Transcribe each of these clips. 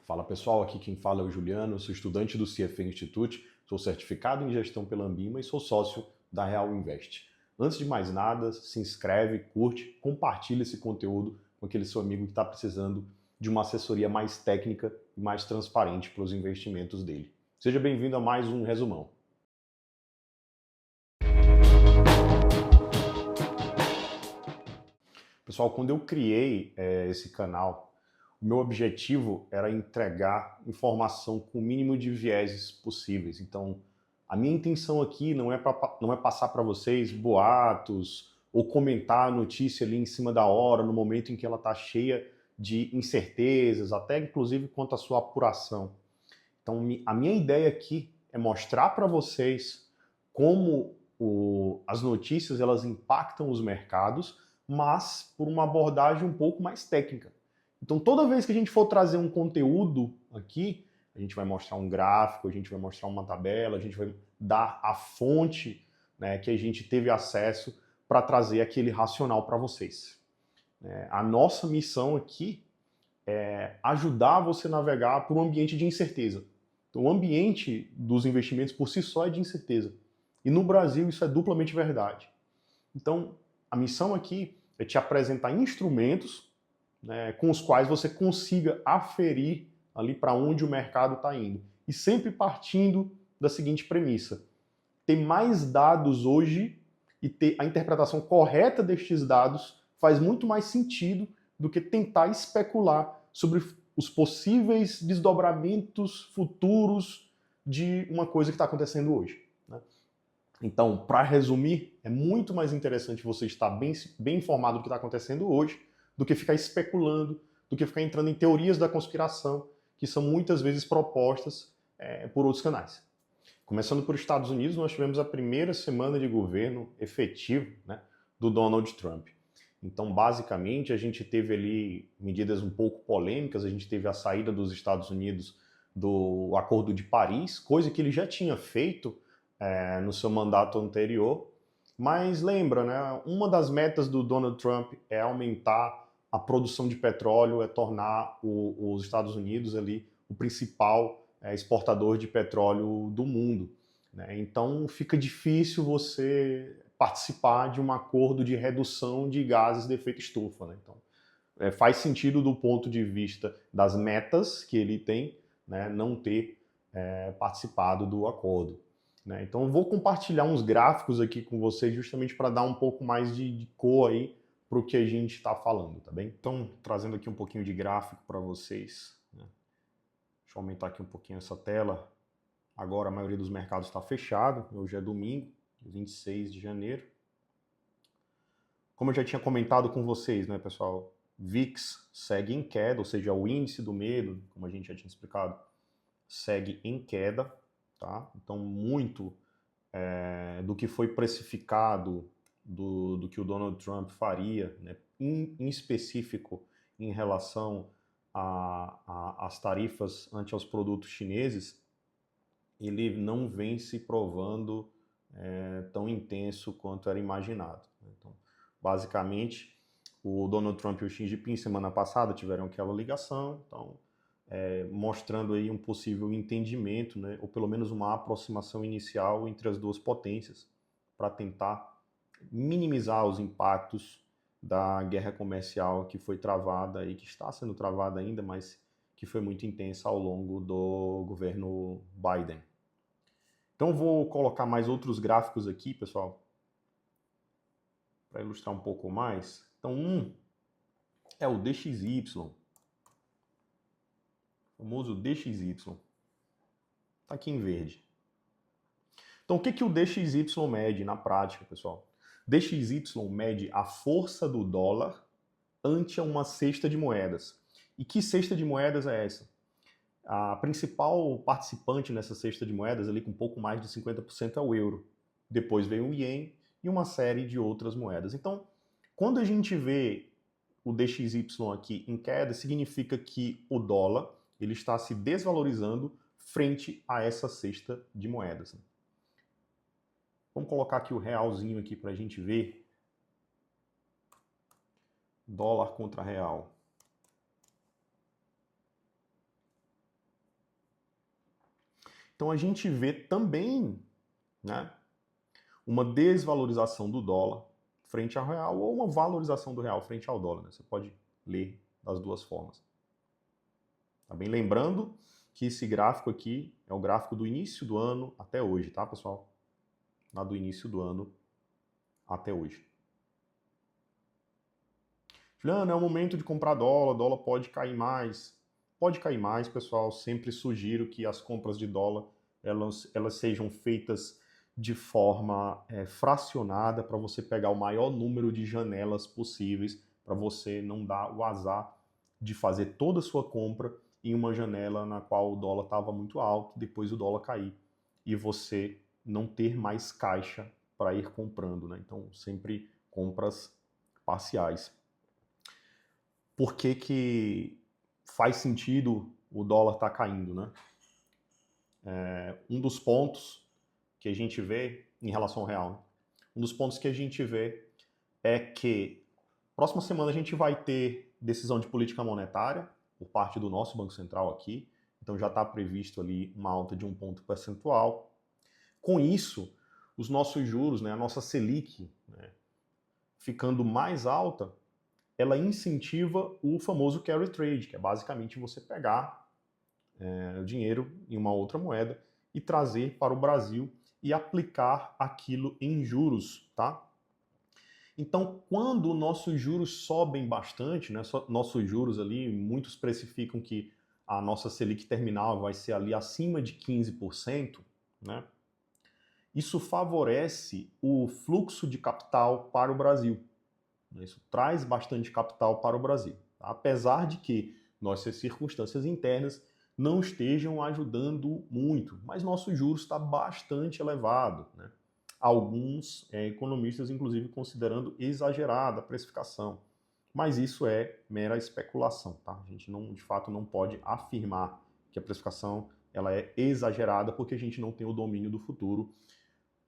Fala pessoal, aqui quem fala é o Juliano, eu sou estudante do CFA Institute, sou certificado em gestão pela Ambima e sou sócio da Real Invest. Antes de mais nada, se inscreve, curte, compartilha esse conteúdo com aquele seu amigo que está precisando de uma assessoria mais técnica e mais transparente para os investimentos dele. Seja bem-vindo a mais um resumão. Pessoal, quando eu criei esse canal, o meu objetivo era entregar informação com o mínimo de vieses possíveis. Então, a minha intenção aqui não é passar para vocês boatos ou comentar a notícia ali em cima da hora, no momento em que ela está cheia de incertezas, até inclusive quanto à sua apuração. Então, a minha ideia aqui é mostrar para vocês como as notícias elas impactam os mercados, mas por uma abordagem um pouco mais técnica. Então, toda vez que a gente for trazer um conteúdo aqui, a gente vai mostrar um gráfico, a gente vai mostrar uma tabela, a gente vai dar a fonte, né, que a gente teve acesso para trazer aquele racional para vocês. A nossa missão aqui é ajudar você a navegar por um ambiente de incerteza. Então, o ambiente dos investimentos por si só é de incerteza. E no Brasil isso é duplamente verdade. Então, a missão aqui é te apresentar instrumentos, né, com os quais você consiga aferir ali para onde o mercado está indo. E sempre partindo da seguinte premissa: ter mais dados hoje e ter a interpretação correta destes dados faz muito mais sentido do que tentar especular sobre os possíveis desdobramentos futuros de uma coisa que está acontecendo hoje. Né? Então, para resumir, é muito mais interessante você estar bem informado do que está acontecendo hoje do que ficar especulando, do que ficar entrando em teorias da conspiração, que são muitas vezes propostas por outros canais. Começando por Estados Unidos, nós tivemos a primeira semana de governo efetivo, né, do Donald Trump. Então, basicamente, a gente teve ali medidas um pouco polêmicas, a gente teve a saída dos Estados Unidos do Acordo de Paris, coisa que ele já tinha feito no seu mandato anterior. Mas lembra, né, uma das metas do Donald Trump é aumentar a produção de petróleo, é tornar os Estados Unidos ali o principal exportador de petróleo do mundo. Né? Então fica difícil você participar de um acordo de redução de gases de efeito estufa. Né? Então, faz sentido do ponto de vista das metas que ele tem, né, não ter participado do acordo. Né? Então eu vou compartilhar uns gráficos aqui com vocês justamente para dar um pouco mais de cor aí para o que a gente está falando, tá bem? Então, trazendo aqui um pouquinho de gráfico para vocês. Né? Deixa eu aumentar aqui um pouquinho essa tela. Agora a maioria dos mercados está fechado, hoje é domingo, 26 de janeiro. Como eu já tinha comentado com vocês, né, pessoal, VIX segue em queda, ou seja, o índice do medo, como a gente já tinha explicado, segue em queda, tá? Então muito do que foi precificado do que o Donald Trump faria, né, em específico em relação às tarifas ante aos produtos chineses, ele não vem se provando tão intenso quanto era imaginado. Então, basicamente, o Donald Trump e o Xi Jinping semana passada tiveram aquela ligação, então, mostrando aí um possível entendimento, né, ou pelo menos uma aproximação inicial entre as duas potências, para tentar minimizar os impactos da guerra comercial que foi travada e que está sendo travada ainda, mas que foi muito intensa ao longo do governo Biden. Então vou colocar mais outros gráficos aqui, pessoal, para ilustrar um pouco mais. Então um é o DXY, o famoso DXY, está aqui em verde. Então o que o DXY mede na prática, pessoal? DXY mede a força do dólar ante uma cesta de moedas. E que cesta de moedas é essa? A principal participante nessa cesta de moedas, ali com um pouco mais de 50%, é o euro. Depois vem o ien e uma série de outras moedas. Então, quando a gente vê o DXY aqui em queda, significa que o dólar ele está se desvalorizando frente a essa cesta de moedas. Vamos colocar aqui o realzinho aqui para a gente ver. Dólar contra real. Então a gente vê também, né, uma desvalorização do dólar frente ao real ou uma valorização do real frente ao dólar. Né? Você pode ler das duas formas. Tá bem? Lembrando que esse gráfico aqui é o gráfico do início do ano até hoje, tá, pessoal? Lá do início do ano até hoje. Juliano, é o momento de comprar dólar, dólar pode cair mais. Pode cair mais, pessoal. Sempre sugiro que as compras de dólar elas sejam feitas de forma fracionada para você pegar o maior número de janelas possíveis, para você não dar o azar de fazer toda a sua compra em uma janela na qual o dólar estava muito alto, depois o dólar cair e você não ter mais caixa para ir comprando, né? Então, sempre compras parciais. Por que faz sentido o dólar estar caindo, né? Um dos pontos que a gente vê em relação ao real, né? Um dos pontos que a gente vê é que próxima semana a gente vai ter decisão de política monetária por parte do nosso Banco Central aqui, então já está previsto ali uma alta de 1 ponto percentual. Com isso, os nossos juros, né, a nossa Selic, né, ficando mais alta, ela incentiva o famoso carry trade, que é basicamente você pegar o dinheiro em uma outra moeda e trazer para o Brasil e aplicar aquilo em juros, tá? Então, quando nossos juros sobem bastante, né, nossos juros ali, muitos precificam que a nossa Selic terminal vai ser ali acima de 15%, né? Isso favorece o fluxo de capital para o Brasil. Isso traz bastante capital para o Brasil, tá? Apesar de que nossas circunstâncias internas não estejam ajudando muito, mas nosso juros está bastante elevado, né? Alguns economistas, inclusive, considerando exagerada a precificação. Mas isso é mera especulação, tá? A gente não, de fato, não pode afirmar que a precificação ela é exagerada porque a gente não tem o domínio do futuro.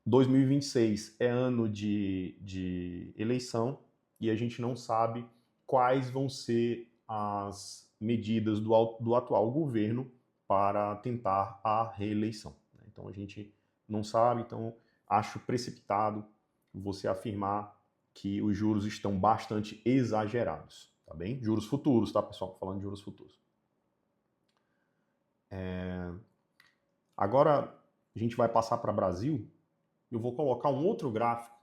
2026 é ano de eleição e a gente não sabe quais vão ser as medidas do atual governo para tentar a reeleição. Então a gente não sabe, então acho precipitado você afirmar que os juros estão bastante exagerados, tá bem? Juros futuros, tá, pessoal? Falando de juros futuros. Agora a gente vai passar para o Brasil. Eu vou colocar um outro gráfico,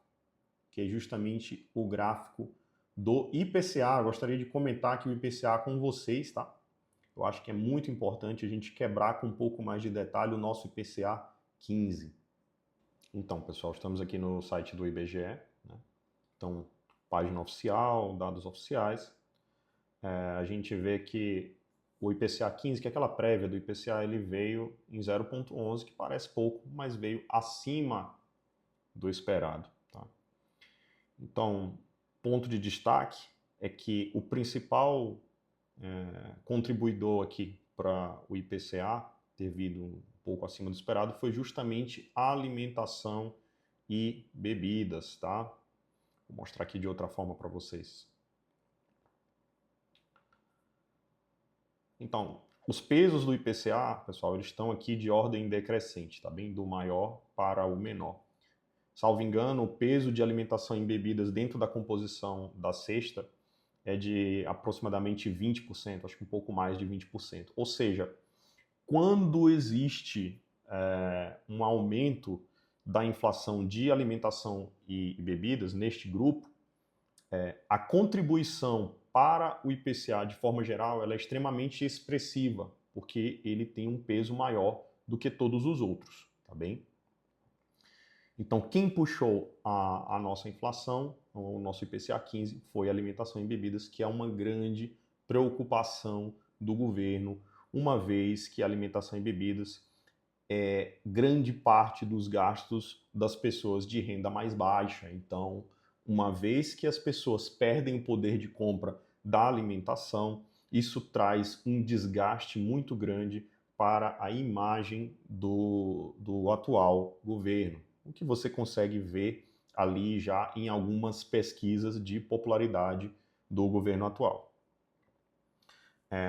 que é justamente o gráfico do IPCA. Eu gostaria de comentar aqui o IPCA com vocês, tá? Eu acho que é muito importante a gente quebrar com um pouco mais de detalhe o nosso IPCA 15. Então, pessoal, estamos aqui no site do IBGE, né? Então, página oficial, dados oficiais. A gente vê que o IPCA 15, que é aquela prévia do IPCA, ele veio em 0,11, que parece pouco, mas veio acima do esperado. Tá? Então, ponto de destaque é que o principal contribuidor aqui para o IPCA ter vindo um pouco acima do esperado foi justamente a alimentação e bebidas, tá? Vou mostrar aqui de outra forma para vocês. Então, os pesos do IPCA, pessoal, eles estão aqui de ordem decrescente, tá bem? Do maior para o menor. Salvo engano, o peso de alimentação em bebidas dentro da composição da cesta é de aproximadamente 20%, acho que um pouco mais de 20%. Ou seja, quando existe um aumento da inflação de alimentação e bebidas neste grupo, a contribuição para o IPCA de forma geral ela é extremamente expressiva, porque ele tem um peso maior do que todos os outros, tá bem? Então, quem puxou a nossa inflação, o nosso IPCA 15, foi alimentação e bebidas, que é uma grande preocupação do governo, uma vez que a alimentação e bebidas é grande parte dos gastos das pessoas de renda mais baixa. Então, uma vez que as pessoas perdem o poder de compra da alimentação, isso traz um desgaste muito grande para a imagem do atual governo. O que você consegue ver ali já em algumas pesquisas de popularidade do governo atual.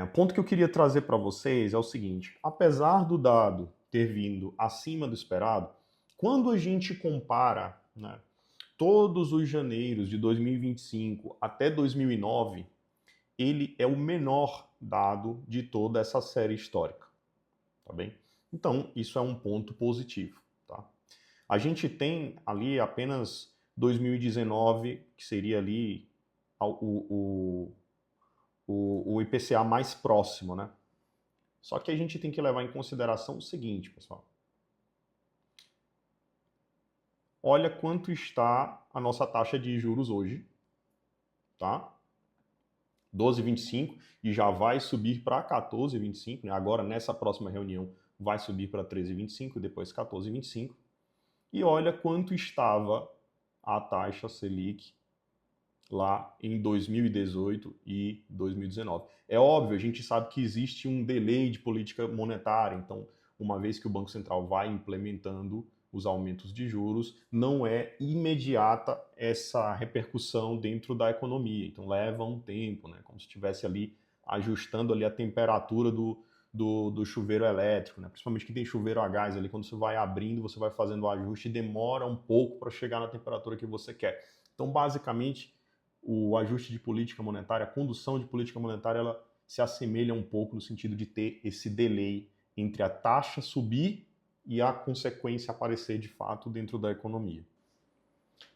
O ponto que eu queria trazer para vocês é o seguinte: apesar do dado ter vindo acima do esperado, quando a gente compara, né, todos os janeiros de 2025 até 2009, ele é o menor dado de toda essa série histórica, tá bem? Então, isso é um ponto positivo, tá? A gente tem ali apenas 2019, que seria ali o IPCA mais próximo, né? Só que a gente tem que levar em consideração o seguinte, pessoal. Olha quanto está a nossa taxa de juros hoje, tá? 12,25 e já vai subir para 14,25, né? Agora nessa próxima reunião vai subir para 13,25 e depois 14,25. E olha quanto estava a taxa Selic lá em 2018 e 2019. É óbvio, a gente sabe que existe um delay de política monetária, então, uma vez que o Banco Central vai implementando os aumentos de juros, não é imediata essa repercussão dentro da economia, então leva um tempo, né? Como se estivesse ali ajustando ali a temperatura do chuveiro elétrico, né? Principalmente que tem chuveiro a gás ali, quando você vai abrindo, você vai fazendo o ajuste e demora um pouco para chegar na temperatura que você quer. Então, basicamente, o ajuste de política monetária, a condução de política monetária, ela se assemelha um pouco no sentido de ter esse delay entre a taxa subir e a consequência aparecer de fato dentro da economia.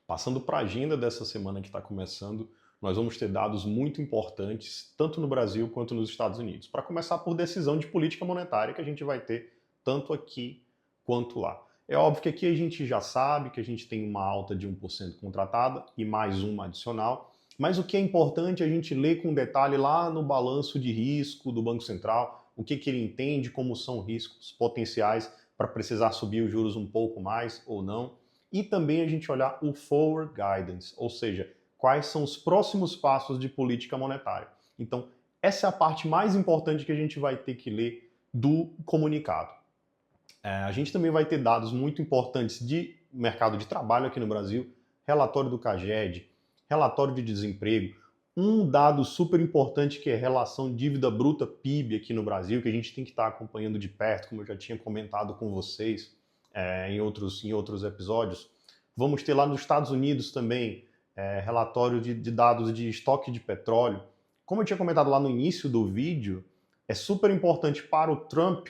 Passando para a agenda dessa semana que está começando, nós vamos ter dados muito importantes, tanto no Brasil quanto nos Estados Unidos. Para começar por decisão de política monetária, que a gente vai ter tanto aqui quanto lá. É óbvio que aqui a gente já sabe que a gente tem uma alta de 1% contratada e mais uma adicional, mas o que é importante é a gente ler com detalhe lá no balanço de risco do Banco Central, o que ele entende como são riscos potenciais para precisar subir os juros um pouco mais ou não. E também a gente olhar o Forward Guidance, ou seja, quais são os próximos passos de política monetária. Então, essa é a parte mais importante que a gente vai ter que ler do comunicado. A gente também vai ter dados muito importantes de mercado de trabalho aqui no Brasil, relatório do CAGED, relatório de desemprego, um dado super importante que é a relação dívida bruta PIB aqui no Brasil, que a gente tem que estar acompanhando de perto, como eu já tinha comentado com vocês em outros episódios. Vamos ter lá nos Estados Unidos também relatório de dados de estoque de petróleo. Como eu tinha comentado lá no início do vídeo, é super importante para o Trump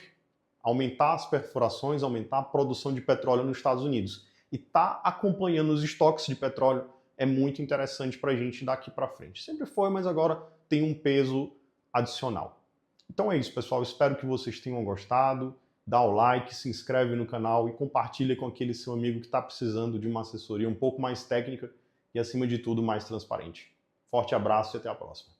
aumentar as perfurações, aumentar a produção de petróleo nos Estados Unidos. E estar acompanhando os estoques de petróleo é muito interessante para a gente daqui para frente. Sempre foi, mas agora tem um peso adicional. Então é isso, pessoal. Espero que vocês tenham gostado. Dá o like, se inscreve no canal e compartilha com aquele seu amigo que está precisando de uma assessoria um pouco mais técnica e, acima de tudo, mais transparente. Forte abraço e até a próxima.